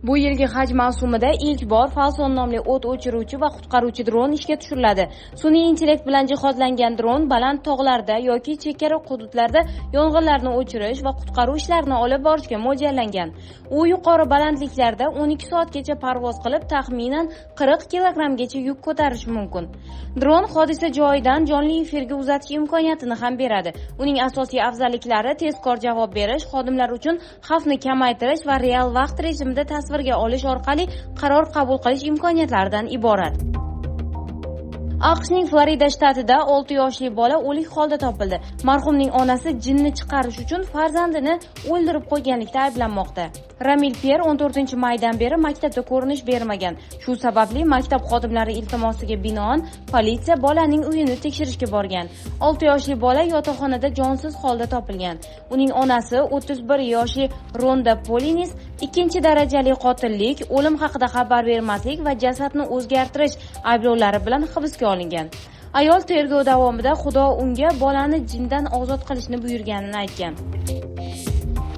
Bu yilgi haj mavsumida ilk bor Falcon nomli o't o'chiruvchi va qutqaruvchi dron ishga tushiriladi. Sun'iy intellekt bilan jihozlangan dron baland tog'larda yoki chegara hududlarda yong'inlarni o'chirish va qutqaruv ishlarini olib borishga mo'ljallangan. U yuqori balandliklarda 12 soatgacha parvoz qilib, taxminan 40 kilogrammgacha yuk ko'tarishi mumkin. Dron hodisa joyidan jonli efirga uzatish imkoniyatini ham beradi. Uning asosiy afzalliklari tezkor javob berish, xodimlar uchun xavfni kamaytirish va real vaqt rejimida tasvirga olish orqali qaror qabul qilish imkoniyatlaridan iborat. AQShning Florida shtatida 6 yoshli bola o'lik holda topildi. Marhumning onasi jinni chiqarish uchun farzandini o'ldirib qo'yganlikda ayblanmoqda. Ramil Pier 14-maydan beri maktabda ko'rinish bermagan. Shu sababli maktab xodimlari iltimosiga binoan politsiya bolaning uyini tekshirishga borgan. 6 yoshli bola yotoqxonada jonsiz holda topilgan. Uning onasi 31 yoshli Ronda Polinis ikkinchi darajali qotillik, o'lim haqida xabar bermaslik va jasadni o'zgartirish ayblovlari bilan hibsga olingan. Ayol tergov davomida Xudo unga bolani jindan ozod qilishni buyurganini aytgan.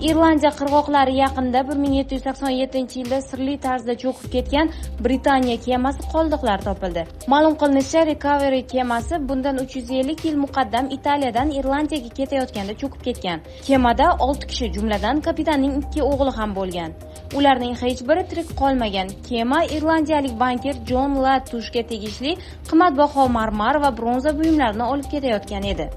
Irlandiya qirg'oqlari yaqinida 1787-yilda sirli tarzda cho'kib ketgan Britaniya kemasi qoldiqlari topildi. Ma'lum qilinishicha, Recovery kemasi bundan 350 yil muqaddam Italiyadan Irlandiyaga ketayotganda cho'kib ketgan. Kemada 6 kishi, jumladan kapitanning 2 o'g'li ham bo'lgan. Ularning hech biri tirik qolmagan. Kema irlandiyalik bankir John Lattushga tegishli qimmatbaho marmar va bronza buyumlarini olib ketayotgan edi.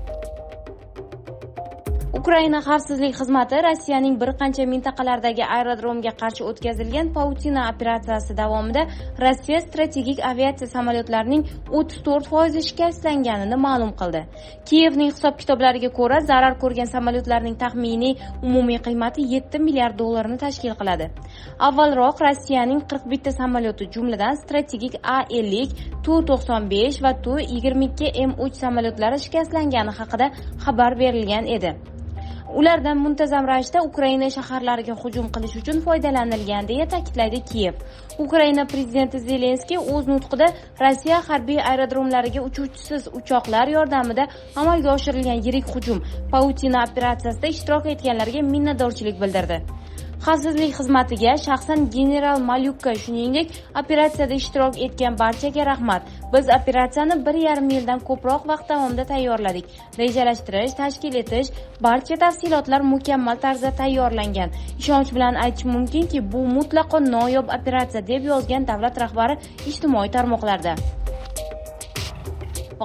Ukraina xavfsizlik xizmati Rossiyaning bir qancha mintaqalardagi aerodromga qarshi o'tkazilgan Pautina operatsiyasi davomida Rossiya strategik aviatsiya samolyotlarining 34% shikastlanganini ma'lum qildi. Kiyevning hisob-kitoblariga ko'ra, zarar ko'rgan samolyotlarning taxminiy umumiy qiymati 7 milliard dollarni tashkil qiladi. Avvalroq Rossiyaning 41 samolyoti, jumladan strategik A-50, Tu-95 va Tu-22M3 samolyotlari shikastlangani haqida xabar berilgan edi. Ulardan muntazam ravishda Ukraina shaharlariga hujum qilish uchun foydalanilgan deya ta'kidlaydi Kiyev. Ukraina prezidenti Zelenskiy o'z nutqida Rossiya harbiy aerodromlariga uchuvchisiz uchoqlar yordamida amalga oshirilgan yirik hujum Pautina operatsiyasida ishtirok etganlarga minnatdorchilik bildirdi. Xavfsizlik xizmatiga, shaxsan general Malyukka, shuningdek, operatsiyada ishtirok etgan barchaga rahmat. Biz operatsiyani 1,5 yildan ko'proq vaqt davomida tayyorladik. Rejalashtirish, tashkil etish, barcha tafsilotlar mukammal tarzda tayyorlangan. Ishonch bilan aytish mumkinki, bu mutlaqo noyob operatsiya, deb yozgan davlat rahbari ijtimoiy tarmoqlarda.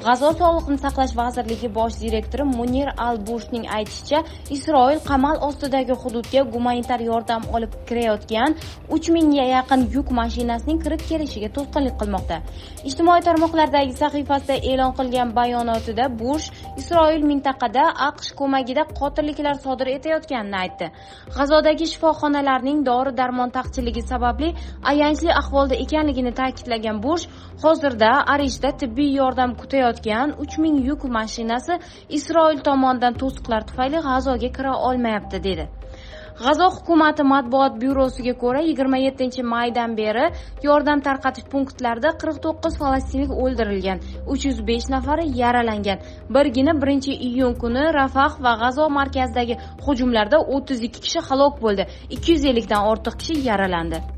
G'azo Sog'liqni saqlash vazirligi bosh direktori Munir Al-Bushning aytishicha, Isroil qamal ostidagi hududga gumanitar yordam olib kirayotgan 3000 ga yaqin yuk mashinasining kirib kelishiga to'sqinlik qilmoqda. Ijtimoiy tarmoqlardagi sahifasida e'lon qilgan bayonotida Bush Isroil mintaqada AQSh ko'magida qotilliklar sodir etayotganini aytdi. G'azodagi shifoxonalarning dori-darmon taqchilligi sababli ayanchli ahvolda ekanligini ta'kidlagan Bush, hozirda Arishda tibbiy yordam kutayotgan 3000 yuk mashinasi Isroil tomonidan to'siqlar tufayli G'azoga kira olmayapti dedi. G'azo hukumati matbuot byurosiga ko'ra, 27-maydan beri yordam tarqatish punktlarida 49 falastinlik o'ldirilgan, 305 nafari yaralangan. Birgina 1-iyun kuni Rafah va G'azo markazidagi hujumlarda 32 kishi halok bo'ldi, 250 dan ortiq kishi yaralandi.